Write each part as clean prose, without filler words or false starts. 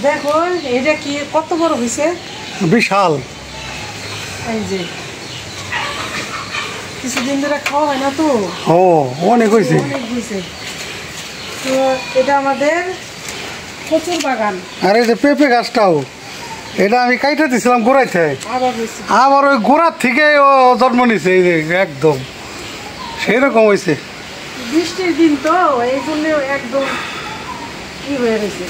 দেখো এটা কি কত বড় হয়েছে, বিশাল। এই যে কিছুদিন ধরে খাওয়া হয় না তো, ও অনেক হয়েছে। অনেক হয়েছে। তো এটা আমাদের কচুর বাগান। আর এই যে পেঁপে গাছটাও, এটা আমি কাইটে দিছিলাম গোড়াইতে, আবার হয়েছে, আবার ওই গোড়ার থেকে ও জন্ম নিছে। এই যে একদম সেই রকম হয়েছে। বৃষ্টির দিন তো এই জন্য একদম কি হয়ে গেছে।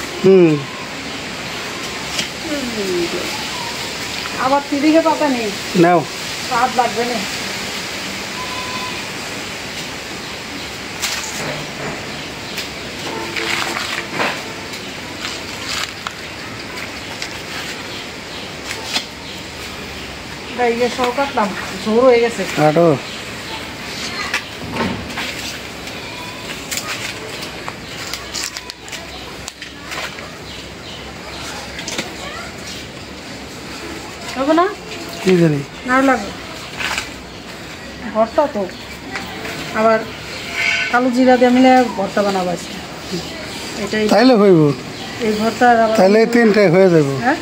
আবার তিরিকে পাতা নেই, নাও স্বাদ লাগবে না। ইয়ে সব কাটলাম, ঝোর হয়ে গেছে। আরো হবে না, কি জানি নাও লাগবে। ভর্তা তো আবার কালো জিরা দিয়ে মিলে ভর্তা বানাবো আজকে। এটাই তাইলে হইব, এই ভর্তা তাহলে তিনটাই হয়ে যাব। হ্যাঁ,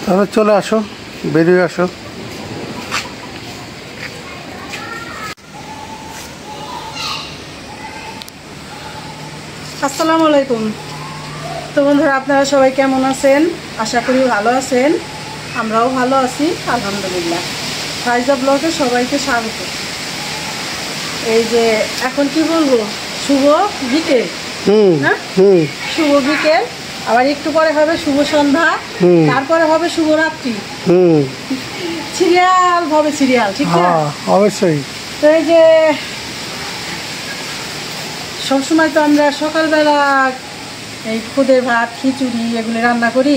তাহলে চলে আসো, বেরিয়ে আসো। আসসালামু আলাইকুম। তো বন্ধুরা, আপনারা সবাই কেমন আছেন? আশা করি ভালো আছেন, আমরাও ভালো আছি আলহামদুলিল্লাহ। ফাইজা ব্লগে সবাইকে স্বাগত। এই যে এখন কি বলবো, শুভ বিকেল। হ্যাঁ, শুভ বিকেল, আবার একটু পরে হবে শুভ সন্ধ্যা, তারপরে হবে শুভরাত্রি। সিরিয়াল হবে, সিরিয়াল, ঠিক না? অবশ্যই। তো এই যে সবসময় তো আমরা সকালবেলা এই খুদে ভাত, খিচুড়ি এগুলো রান্না করি।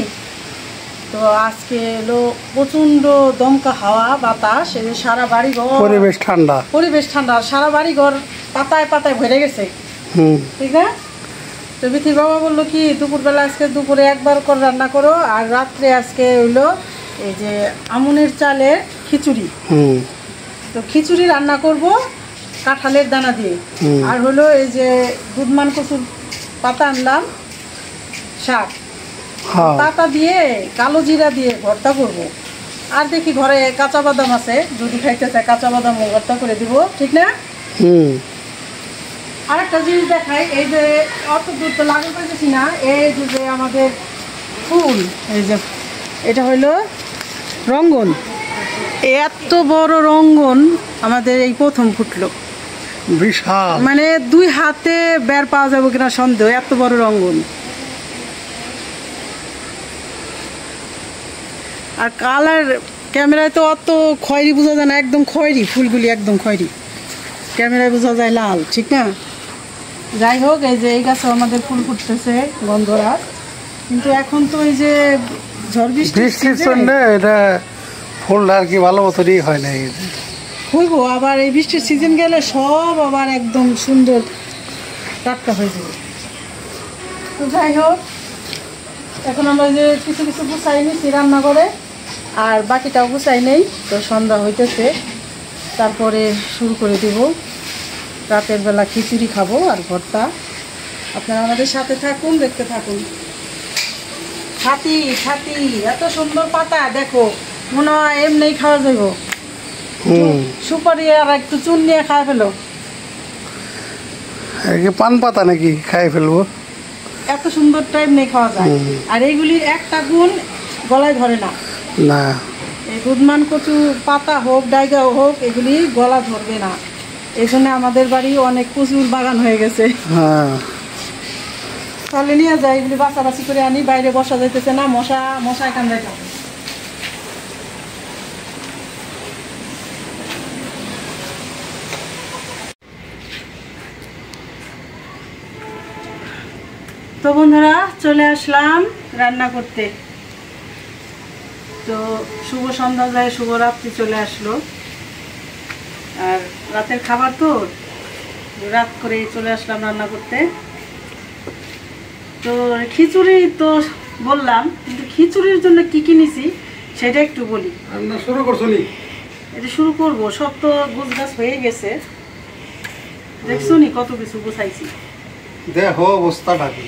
তো আজকে এলো প্রচণ্ড দমকা হাওয়া বাতাস, এই যে সারা বাড়ি ঘর, পরিবেশ ঠান্ডা, পরিবেশ ঠান্ডা, সারা বাড়ি ঘর পাতায় পাতায় ভরে গেছে, ঠিক না? তো বিথির বাবা বললো কি দুপুরবেলা আজকে দুপুরে একবার করে রান্না করো, আর রাত্রে আজকে হইলো এই যে আমনের চালের খিচুড়ি। তো খিচুড়ি রান্না করব কাঁঠালের দানা দিয়ে, আর হলো এই যে দুধমান কচুর পাতা আনলাম, শাক পাতা দিয়ে কালো জিরা দিয়ে ভর্তা করব। আর দেখি ঘরে কাঁচা বাদাম আছে, যদি খাইতে চায় কাঁচা বাদাম ভর্তা করে দিব, ঠিক না? আর একটা জিনিস দেখাই, এই যে অত দূর তো লাগু করতেছি না, এই যে আমাদের ফুল, এই যে এটা হইলো রঙ্গন। এত বড় রঙ্গন আমাদের এই প্রথম ফুটলো, বিশাল, মানে 2 হাতে বের পাওয়া যাবে কিনা সন্দেহ, এত বড় রঙ্গন। আর কালার ক্যামেরায় তো অত খয়েরি বোঝা যায় না, একদম খয়েরি ফুলগুলি, একদম খয়েরি, ক্যামেরায় বোঝা যায় লাল, ঠিক না? যাই হোক, এই যে এই গাছে আমাদের ফুল ফুটতেছে গন্ধরাজ, কিন্তু এখন তো এই যে ঝড় বৃষ্টির জন্য এটা ফুল আর কি ভালো মতনই হয় না। হইব আবার এই বৃষ্টির সিজন গেলে সব আবার একদম সুন্দর টাটকা হয়ে যাবে। তো যাই হোক, এখন আমরা যে কিছু কিছু গুছাই নিচ্ছি রান্না করে, আর বাকিটাও গুছাই নেই। তো সন্ধ্যা হইতেছে, তারপরে শুরু করে দেব রাতের বেলা খিচুড়ি খাবো আর ভর্তা। আপনারা আমাদের সাথে থাকুন, দেখতে থাকুন। ছাতি ছাতি এত সুন্দর পাতা, দেখো মনে হয় এমনি খাওয়া যাইব। সুপারি আর একটু চুন নিয়ে খাওয়া ফেলো। পান পাতা নাকি খাই ফেলবো, এত সুন্দর টাইম নেই খাওয়া যায়। আর এইগুলির একটা গুণ গলায় ধরে না, না এই দুধমান কচু পাতা হোক ডাইগা হোক, এগুলি গলা ধরবে না। এই জন্য আমাদের বাড়ি অনেক কচুর বাগান হয়ে গেছে। তাহলে নিয়ে যাই, এগুলি বাছাবাছি করে আনি, বাইরে বসা যাইতেছে না, মশায় কামড়াইতে হবে। তো বন্ধুরা, চলে আসলাম রান্না করতে। তো শুভ সন্ধ্যা যায়, শুভরাত্রি চলে আসলো, আর রাতের খাবার তো রাত করে চলে আসলাম রান্না করতে। তো খিচুড়ি তো বললাম, কিন্তু খিচুড়ির জন্য কি কি নিছি সেটা একটু বলি। রান্না শুরু করছো নি? এটা শুরু করবো, সব তো গোছগাছ হয়ে গেছে, দেখছো নি কত কিছু গুছাইছি। দেহ অবস্থাটা কি,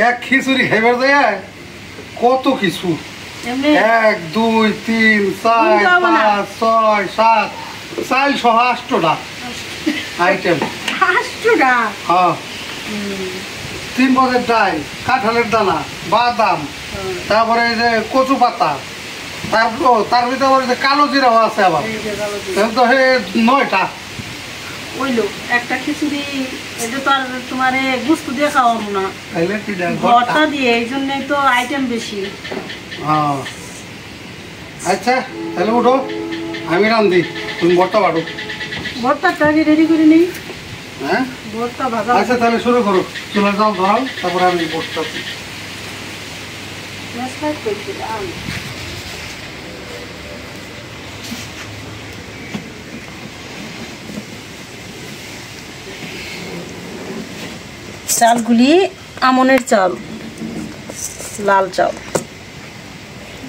এক খিচুড়ি খাইবার যায় কত কিছু, এমনি 1 2 3 4 5 6 7 চাল সহ 8টা আইটেম। 8টা? হ্যাঁ, 3 পদের ডাল, কাঁঠালের দানা, বাদাম, তারপরে এই যে কচু পাতা, তারপর তার ভিতরে আবার যে কালো জিরাও আছে আবার, এই যে কালো জিরা। তো হে 9টা। ওইলো একটা খিচুড়ি, এটা তো আর তোমারে গুস্ত দিয়ে খাওয়াবো না, তাইলে কি ভর্তা দিয়ে, এই জন্যই তো আইটেম বেশি। হ্যাঁ, আচ্ছা তাহলে উঠো, আমি রান্ধি, তুমি ভর্তা বাড়ো। ভর্তাটা আগে রেডি করে নিই। হ্যাঁ ভর্তা ভাজা। আচ্ছা তাহলে শুরু করো, চুলার জাল ধরাও, তারপরে আমি ভর্তা। চালগুলি আমনের চাল, লাল চাল।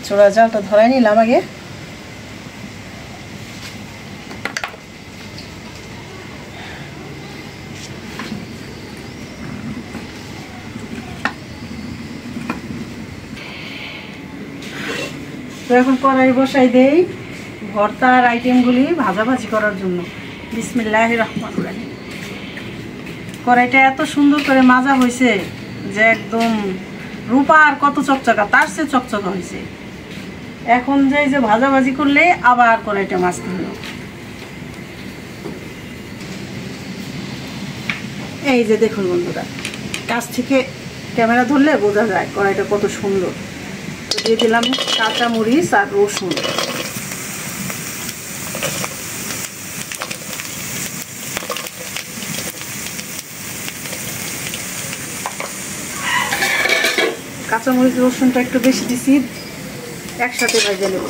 চোড়া চালটা ধরাই নিলাম আগে। তো এখন কড়াই বসাই দেই ভর্তার আইটেমগুলি ভাজাভাজি করার জন্য। বিসমিল্লাহির রহমানির রহিম। কড়াইটা এত সুন্দর করে মাজা হয়েছে যে একদম রূপার কত চকচকা, তার চেয়ে চকচকা হয়েছে। এখন যে ভাজাভাজি করলে আবার কড়াইটা মাজতে হলো। এই যে দেখুন বন্ধুরা, কাছ থেকে ক্যামেরা ধরলে বোঝা যায় কড়াইটা কত সুন্দর। তো দিয়ে দিলাম কাঁচা মরিচ আর রসুন। কাঁচামরিচ রসুনটা একটু বেশি দিছি, একসাথে ভেজে নেব।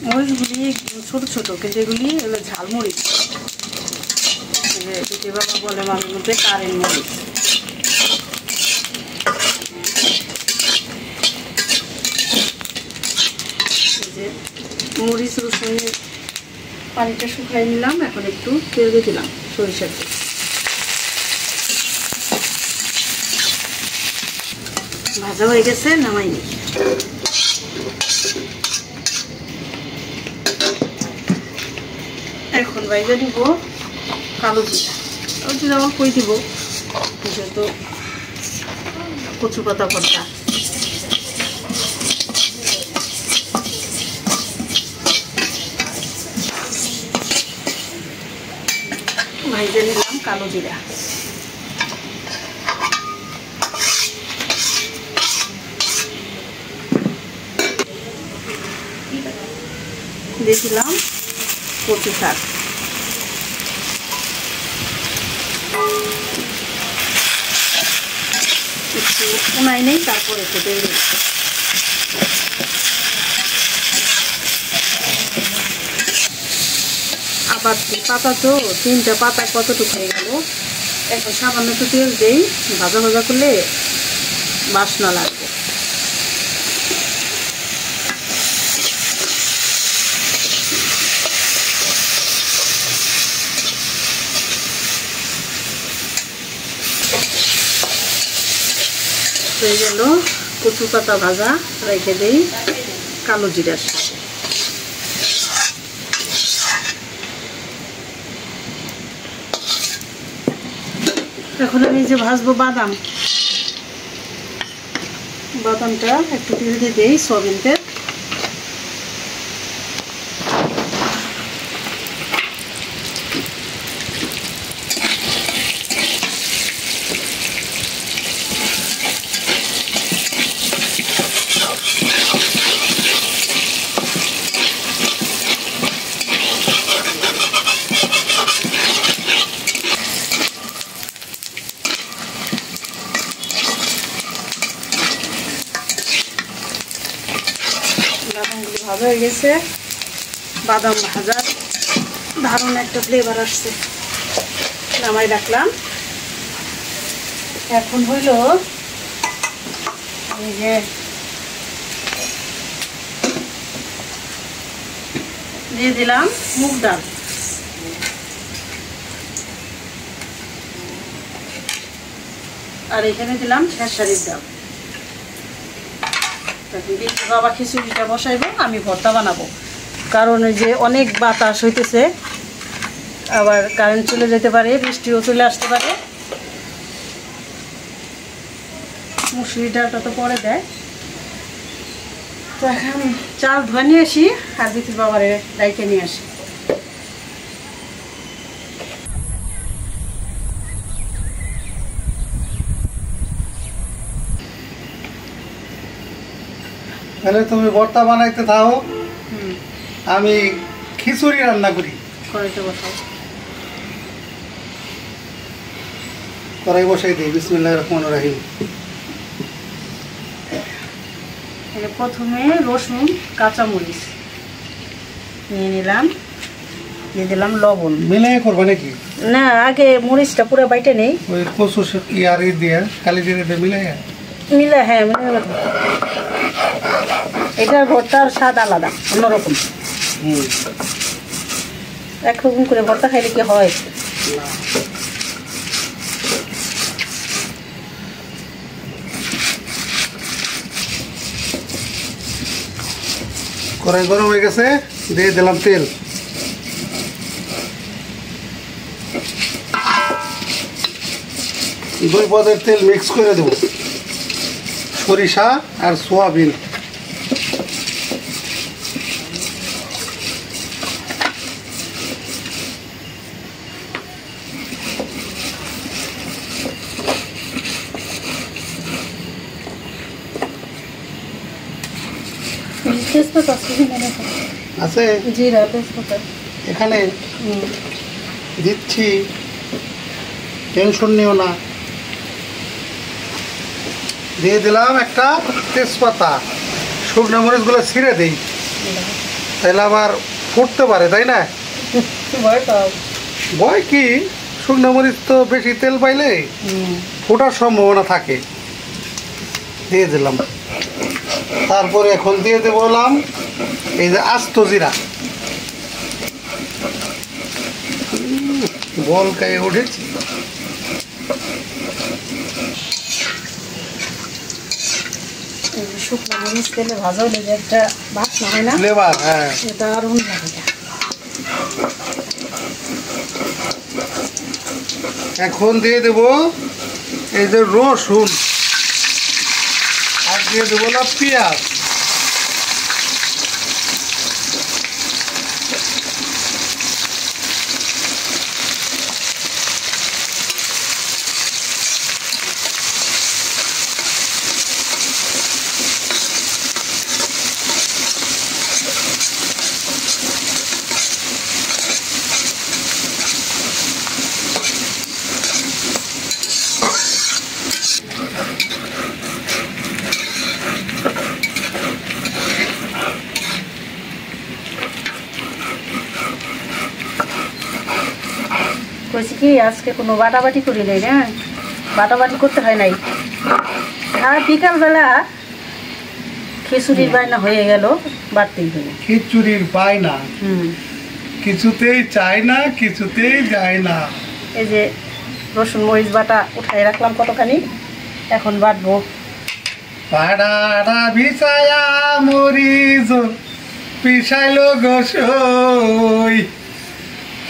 মরিচগুলি ছোট ছোট, কিন্তু এগুলি হলো ঝালমরিচ। দিদি বাবা বলে মাঝে মধ্যে কারেন্ট মরিচ। মরিচ রসুনের পানিটা শুকাই নিলাম, এখন একটু তেল দিয়ে দিলাম সরিষার তেল। ভাজা হয়ে গেছে, নামাই নি। এখন বাইরে দিব কালো জিরা। কালো জিরা আমার কই দিব, যেহেতু কচু পাতা ভর্তা। ভাইজে নিলাম কালো জিরা। দিয়েছিলাম কচু শাক। একটু উনাই নেই, তারপর একটু তেল দিচ্ছি। আবার পাতা তো 3টা পাতায় কতটুকু হয়ে গেল। এখন সামান্য একটু তেল দেই, ভাজা ভাজা করলে বাসনা লাগবে। হয়ে গেল কচু পাতা ভাজা, রেখে দেই কালো জিরার সাথে। এখন আমি যে ভাজবো বাদাম, বাদামটা একটু তেল দিয়ে দিই, সয়াবিন তেল। বাদামগুলি ভাজা হয়ে গেছে। বাদাম ভাজার দারুণ একটা ফ্লেভার আসছে। নামাই রাখলাম। এখন হইল এই যে দিয়ে দিলাম মুগ ডাল, আর এখানে দিলাম খেসারির ডাল। বাবা খিচুড়িটা বসাইবো, আমি ভর্তা বানাবো, কারণ ওই যে অনেক বাতাস হইতেছে, আবার কারেন্ট চলে যেতে পারে, বৃষ্টিও চলে আসতে পারে। মুসুরি ডালটা তো পরে দেয়। তো এখন চাল ধোয়া নিয়ে আসি আর বিথির বাবারে ডাইকে নিয়ে আসি। তাহলে তুমি ভর্তা বানাইতে থাও, আমি খিচুড়ি রান্না করি। কড়াইতে বসাও। কড়াই বসাই দিই। বিসমিল্লাহির রহমানির রহিম। প্রথমে রসুন কাঁচামরিচ নিয়ে নিলাম, দিয়ে দিলাম লবণ। মিলাই করবে নাকি? না, আগে মরিচটা পুরো বাইটে নেই, ওই কচু ইয়ার দিয়ে কালি জিরে দিয়ে মিলাই মিলে। হ্যাঁ, মিলে। এটার ভর্তার স্বাদ আলাদা, অন্যরকম। একরকম করে ভর্তা খাইলে কি হয়? কড়াই গরম হয়ে গেছে, দিয়ে দিলাম তেল। দুই পদের তেল মিক্স করে দেব, সরিষা আর সোয়াবিন। আছে জিরা, তেজপাতা এখানে দিচ্ছি, টেনশন নিও না। দিয়ে দিলাম একটা তেজপাতা, শুকনো মরিচগুলো ছিঁড়ে দিই, তাহলে আবার ফুটতে পারে, তাই না? ভয় কি, শুকনো মরিচ তো বেশি তেল পাইলে ফোটার সম্ভাবনা থাকে। দিয়ে দিলাম। তারপরে এখন দিয়ে দেবলাম এই যে আস্ত জিরা, বল গায়ে উঠেছি। শুকনো মরিচ তেলে ভাজা হলে যে একটা বাসনা হয় না, ফ্লেভার, হ্যাঁ, এটা দারুণ লাগে। এখন দিয়ে দেব এই যে রসুন, আর দিয়ে দেবো না পেঁয়াজ। কইছি কি আজকে কোনো বাটাবাটি করি নাই না, বাটাবাটি করতে হয় নাই। আর বিকালবেলা খিচুড়ির বায়না হয়ে গেল, বাড়তেই হলো খিচুড়ির বায়না। কিছুতেই চায় না, কিছুতেই যায় না। এই যে রসুন মরিচ বাটা উঠাই রাখলাম কতখানি, এখন বাটবো। পাড়াটা বিছায়া মরিচ পিছাইলো গোসই,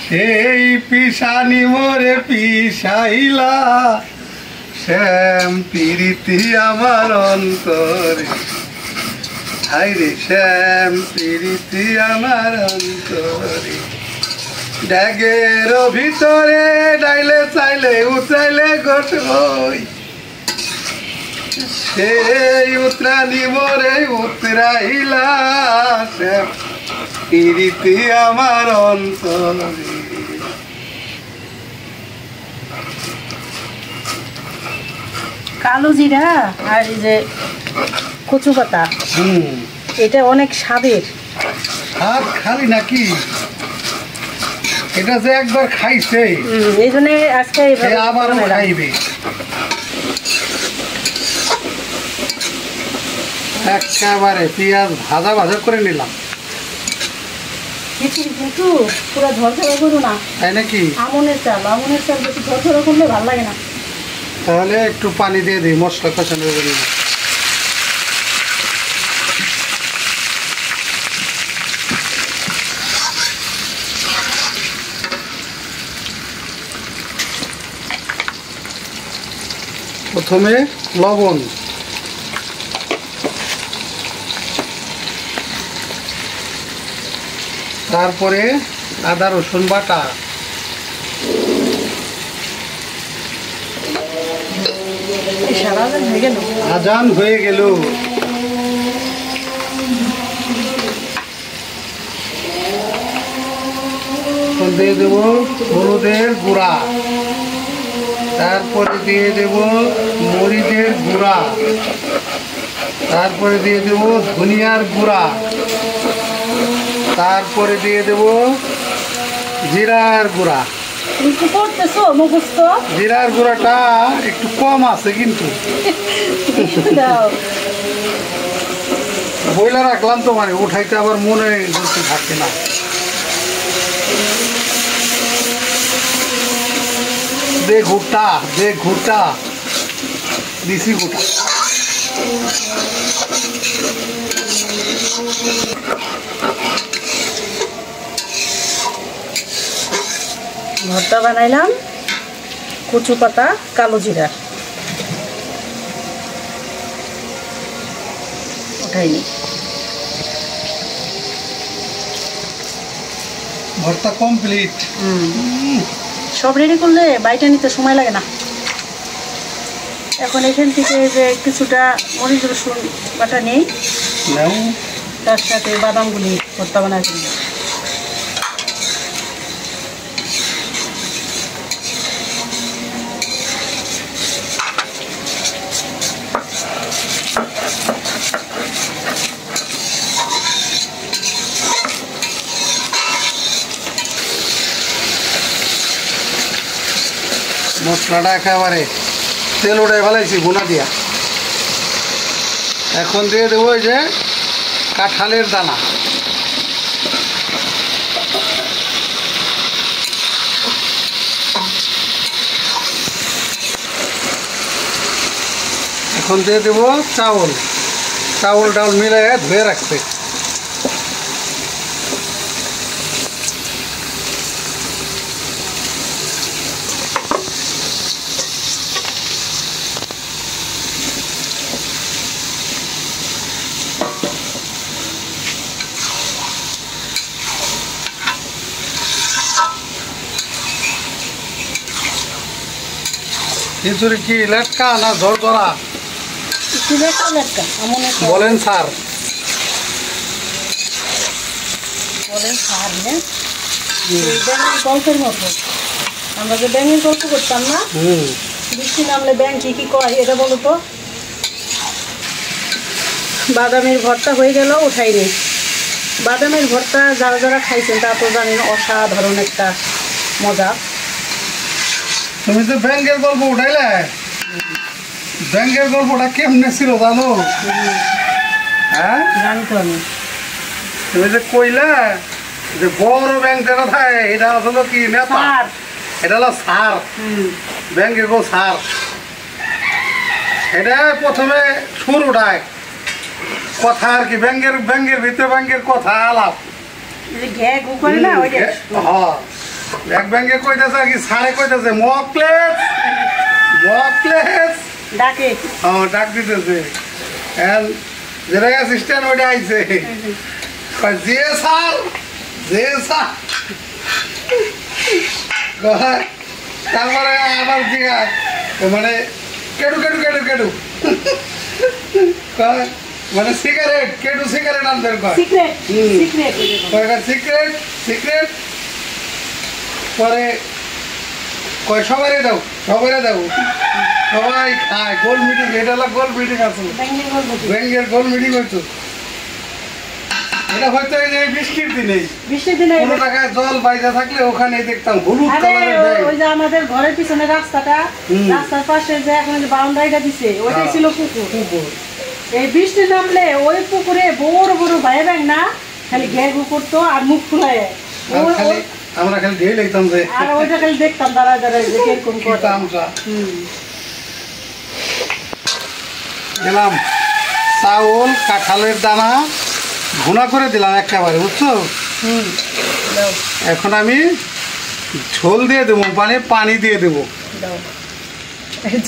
সেই পিসানি মোরে পিসাইলা, শ্যাম প্রীতি আমার অন্তরে, হাইরে শ্যাম প্রীতি আমার অন্তরে। ড্যাগের ভিতরে ডাইলে চাইলে উচাইলে গোসই, সেই উত্রানি মোরে উতরাইলা, শ্যাম প্রীতি আমার অন্তরে। কালো জিরা আর এই যে কচু পাতা, এটা অনেক স্বাদের। স্বাদ খালি নাকি, এটা যে একবার খাইছে এই জন্য আজকে আবার খাইবে। একেবারে পেঁয়াজ ভাজা ভাজা করে নিলাম। খিচুড়ি কিন্তু পুরো ঝরঝরা করো না, তাই নাকি? আমনের চাল বেশি ঝরঝরা করলে ভালো লাগে না। তাহলে একটু পানি দিয়ে দিই মশলা কষানোর জন্য। প্রথমে লবণ, তারপরে আদা রসুন বাটা, আজান হয়ে গেল। দিয়ে দেব হলুদের গুঁড়া, তারপরে দিয়ে দেব মরিচের গুঁড়া, তারপরে দিয়ে দেব ধনিয়ার গুঁড়া, তারপরে দিয়ে দেব জিরার গুঁড়া। জিরার গুঁড়াটা একটু কম আছে কিন্তু বইলা রাখলাম তো, মানে উঠাইতে আবার মনে করতে থাকে না। দে ঘুরটা দিছি গোটা। ভর্তা বানাইলাম কচু পাতা কালো জিরা, ওঠাইনি। ভর্তা কমপ্লিট। সব রেডি করলে বাইটা নিতে সময় লাগে না। এখন এখান থেকে যে কিছুটা মরিচ রসুন বাটা নেই, তার সাথে বাদামগুলি ভর্তা বানাই ফেলব। মশলাটা একেবারে তেল উঠে ফেলাইছি গুনা দিয়া। এখন দিয়ে দেবো ওই যে কাঁঠালের দানা, এখন দিয়ে দেবো চাউল ডাউল মিলে ধুয়ে রাখতে। খিচুড়ি কি লেটকা না ঝরঝরা বলেন স্যার? গল্পের মতো আমরা যে ব্যাঙের গল্প করতাম না, বৃষ্টি নামলে ব্যাঙ কি কয় এটা বলো তো। বাদামের ভর্তা হয়ে গেল, উঠাইনি। বাদামের ভর্তা যারা যারা খাইছেন তা তো জানেন অসাধারণ একটা মজা। তুমি যে ব্যাংকের গল্প উঠাইলে, ব্যাংকের গল্পটা কেমনে ছিল জানো? হ্যাঁ জানি তো আমি। তুমি যে কইলা যে বড় ব্যাংক যেটা থাকে এটা আসলে কি নেতা, এটা হলো সার, ব্যাংকে গো সার। এটা প্রথমে সুর উঠায় কথা আর কি, ব্যাংকের ভিতরে ব্যাংকের কথা আলাপ। এক ব্যাংকে কইতেছে আর কি, সারে কইতেছে মকলেস ডাকে, ডাক দিতেছে। যেটা অ্যাসিস্ট্যান্ট ওইটা আইছে যে স্যার তারপরে আবার জিজ্ঞাসা মানে কেডু মানে সিগারেট আনবেন সিক্রেট পরে কয় সবাই দাও সবাই খায়। গোল মিটিং, এটা হলো গোল মিটিং আছে, ব্যাংকের গোল মিটিং হইতো। এটা হয়তো এই যে বৃষ্টির দিনে কোনো টাকায় জল বাইজা থাকলে ওখানে দেখতাম হলুদ কালারের ব্যাগ। ওই যে আমার আমাদের ঘরের পিছনে রাস্তাটা, রাস্তার পাশে যে এখন যে বাউন্ডারিটা দিছে ওইটাই ছিল পুকুর। এই বৃষ্টি নামলে ওই পুকুরে বড় বড় ভাই ব্যাং না খালি ঘেঘু করতো আর মুখ ফুলায় আমরা খালি ঢেলে দেখতাম যে, আর ওইটা খালি দেখতাম দাঁড়ায় দাঁড়ায় যে কিরকম করে। দিলাম চাউল, কাঁঠালের দানা ভুনা করে দিলাম একেবারে, বুঝছো? এখন আমি ঝোল দিয়ে দেবো, মানে পানি দিয়ে দেবো।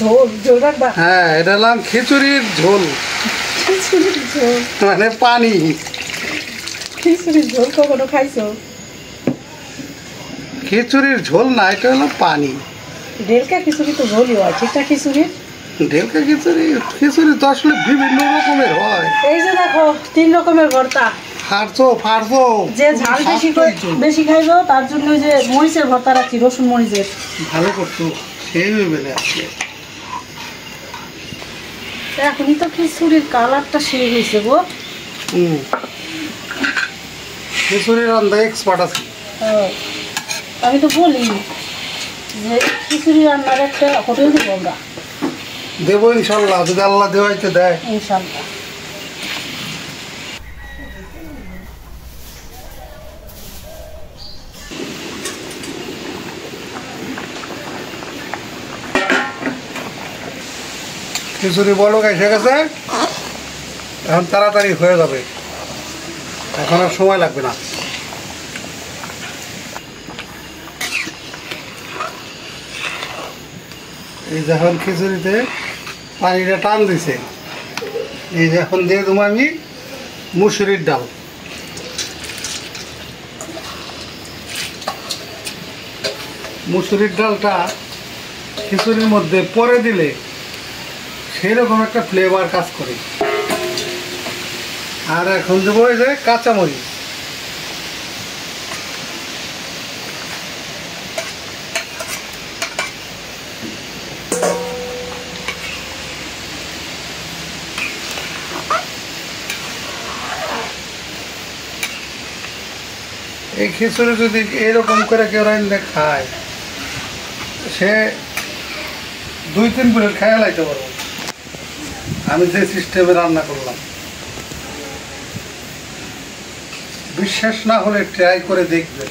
ঝোল ঝোল রাখবা? হ্যাঁ, এটা হলাম খিচুড়ির ঝোল, মানে পানি। খিচুড়ির ঝোল কখনো খাইছো? খিচুড়ির ঝোল না, এটা হলো পানি। ডেলকা খিচুড়ি তো ঝোলই হয়, ঠিকঠাক খিচুড়ি। ঢেলকা খিচুড়ি, খিচুড়ি তো আসলে বিভিন্ন রকমের হয়। এই যে দেখো 3 রকমের ভর্তা। ফাড়ছো যে ঝাল বেশি খাইবো তার জন্য যে মরিচের ভর্তা রাখছি, রসুন মরিচের। ভালো করছো, সেই বেলে আসলে। এখনই তো খিচুড়ির কালারটা সেই হয়েছে গো। খিচুড়ির রান্না এক্সপার্ট আছে। আমি তো বলি যে খিচুড়ি রান্নার একটা হোটেল দিব আমরা। দেবো ইনশাল্লাহ, যদি আল্লাহ দেওয়াইতে দেয়। ইনশাল্লাহ। খিচুড়ি বলো এসে গেছে, এখন তাড়াতাড়ি হয়ে যাবে, এখন আর সময় লাগবে না। এই যখন খিচুড়িতে পানিটা টান দিছে, এই যে এখন দিয়ে দেবো আমি মুসুরির ডাল। মুসুরির ডালটা খিচুড়ির মধ্যে পরে দিলে সেরকম একটা ফ্লেভার কাজ করে। আর এখন দেবো এই যে কাঁচামরিচ, এই খিচুড়ি যদি এরকম করে কেউ রান্না খায়, সে 2-3 প্লেট খাইয়া লাইতে পারবো। আমি যে সিস্টেমে রান্না করলাম, বিশ্বাস না হলে ট্রাই করে দেখবে।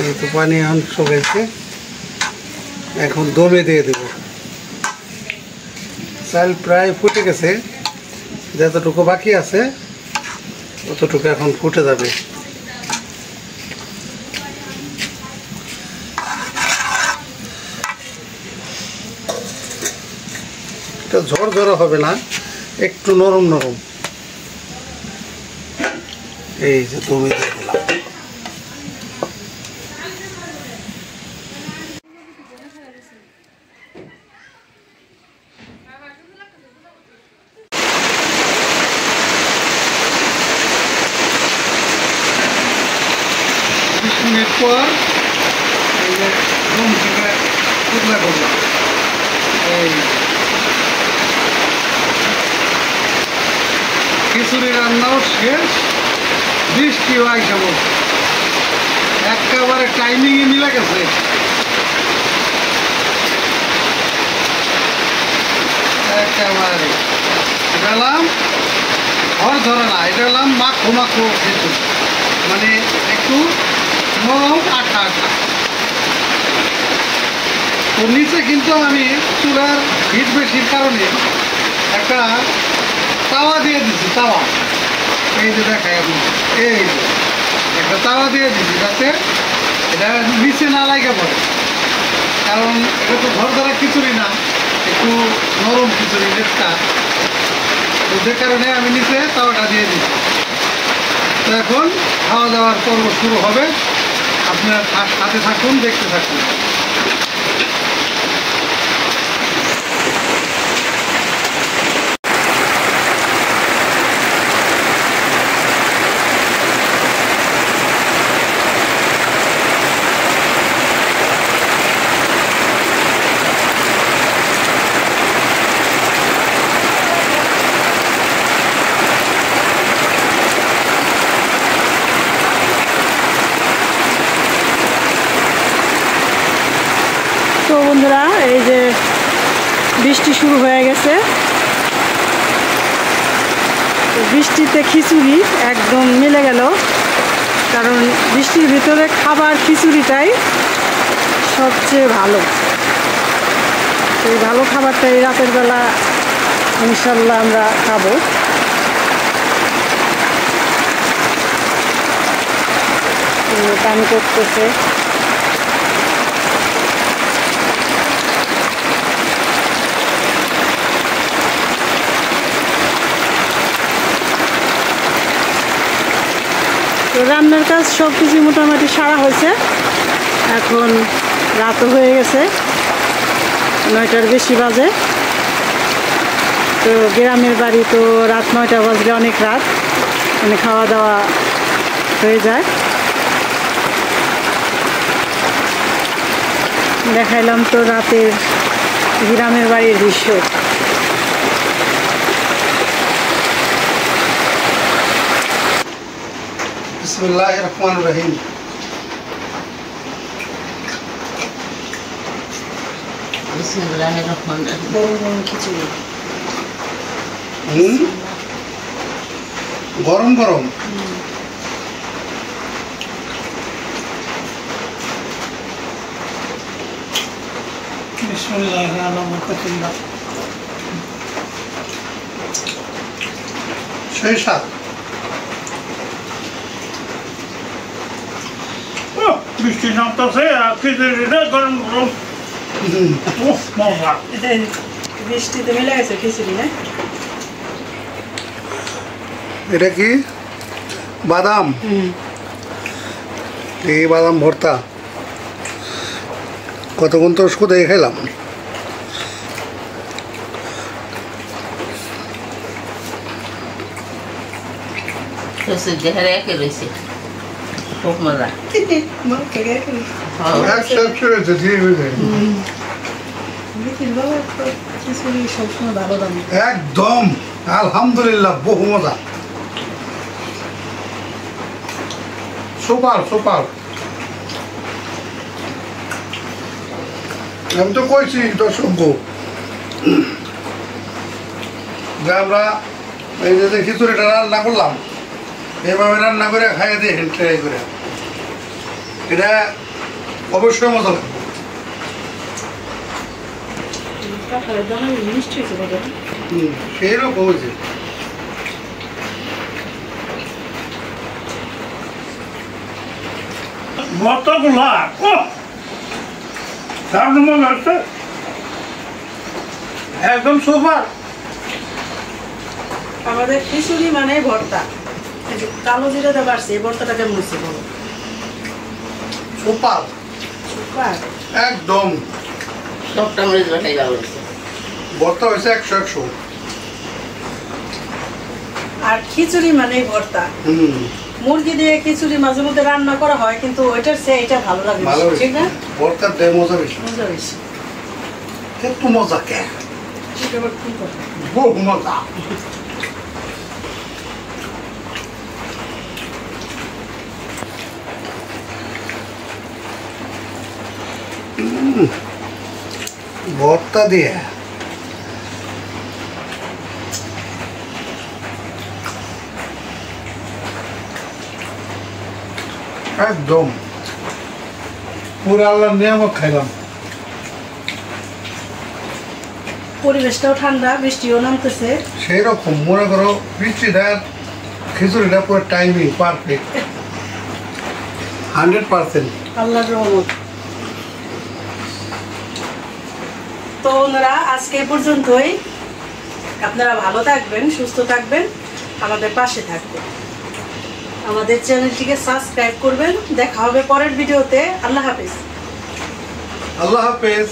এই তো পানি এখন শুকাইছে, এখন দমে দিয়ে দেব। চাল প্রায় ফুটে গেছে, যতটুকু বাকি আছে ততটুকু এখন ফুটে যাবে। এটা ঝরঝরে হবে না, একটু নরম নরম। এই যে দমে দিয়ে দিলাম। পর এই যে ঘুম থেকে উঠলে করলাম, এই খিচুড়ি রান্নাও শেষ, বৃষ্টিও আইসা বলছে, একেবারে টাইমিংয়ে মিলে গেছে। একেবারে এটা হলাম ঘর ধরে না, এটা হলাম মাখো মাখো খিচুড়ি, মানে একটু নরম আঠা আঠা। তো নিচে কিন্তু আমি চুলার হিট বেশির কারণে একটা তাওয়া দিয়ে দিচ্ছি, তাওয়া। এই যে দেখাই আপনি, এই যে একটা তাওয়া দিয়ে দিচ্ছি যাতে এটা নিচে না লাগে পড়ে, কারণ এটা তো ঘর ধরা খিচুড়ি না, একটু নরম খিচুড়ি লেটকা। তো যে কারণে আমি নিচে তাওয়াটা দিয়ে দিচ্ছি। তো এখন খাওয়া দাওয়ার পর্ব শুরু হবে, আপনার সাথে থাকুন, দেখতে থাকুন। তো বন্ধুরা এই যে বৃষ্টি শুরু হয়ে গেছে, বৃষ্টিতে খিচুড়ি একদম মিলে গেল, কারণ বৃষ্টির ভিতরে খাবার খিচুড়িটাই সবচেয়ে ভালো। এই ভালো খাবারটাই রাতের বেলা ইনশাল্লাহ আমরা খাবো। পান করতেছে, তো রান্নার কাজ সব কিছু মোটামুটি সারা হয়েছে। এখন রাতও হয়ে গেছে, 9টার বেশি বাজে। তো গ্রামের বাড়ি তো রাত 9টা বাজলে অনেক রাত, মানে খাওয়া দাওয়া হয়ে যায়। দেখাইলাম তো রাতের গ্রামের বাড়ির দৃশ্য। বিসমিল্লাহির রহমানির রহিম। বিসমিল্লাহির রহমানির রহিম। গরম খিচুড়ি, গরম গরম। বিসমিল্লাহির রহমানির রহিম। সেই সাত বৃষ্টি নামতেছে আর খিচুড়িটা গরম গরম। মজা। বৃষ্টিতে মিলে গেছে খিচুড়ি, না? এটা কি বাদাম? এই বাদাম ভর্তা কতক্ষণ তো শুধু খেলাম। দেহের একে রয়েছে, খুব মজা। একদম আলহামদুলিল্লাহ, বহু মজা। Super super. আমি তো কইছি দর্শক যে আমরা এই যে খিচুড়িটা রান্না করলাম, এভাবে রান্না করে খাইয়ে দিই ট্রাই করে, এটা অবশ্যই মজা লাগে। সেই রকম হয়েছে। ভর্তাগুলা দারুণ মজা হচ্ছে, একদম সুপার। আমাদের খিচুড়ি মানে ভর্তা। এই যে কালো জিরাটা বাড়ছে, এই ভর্তাটা কেমন হচ্ছে বলো? Super super. একদম। সবটা মরিচ বাটাই ভালো হয়েছে। ভর্তা হয়েছে 100-100। আর খিচুড়ি মানে ভর্তা। মুরগি দিয়ে খিচুড়ি মাঝে মধ্যে রান্না করা হয়, কিন্তু ওইটার চেয়ে এটা ভালো লাগে, ভালো ঠিক না? ভর্তার দেয় মজা বেশি। মজা বেশি। একটু মজা কে, এটা আবার কি কথা? বহু মজা। ভর্তা দিয়ে একদম পুরো আল্লাহর নিয়ামত খাইলাম। পরিবেশটাও ঠান্ডা, বৃষ্টিও নামতেছে। সেই রকম মনে করো বৃষ্টিটা খিচুড়িটা পুরো টাইমিং পারফেক্ট, 100%। আল্লাহর রহমত। তো ওনারা আজকে এই পর্যন্তই। আপনারা ভালো থাকবেন, সুস্থ থাকবেন, আমাদের পাশে থাকবেন, আমাদের চ্যানেলটিকে সাবস্ক্রাইব করবেন। দেখা হবে পরের ভিডিওতে। আল্লাহ হাফেজ। আল্লাহ হাফেজ।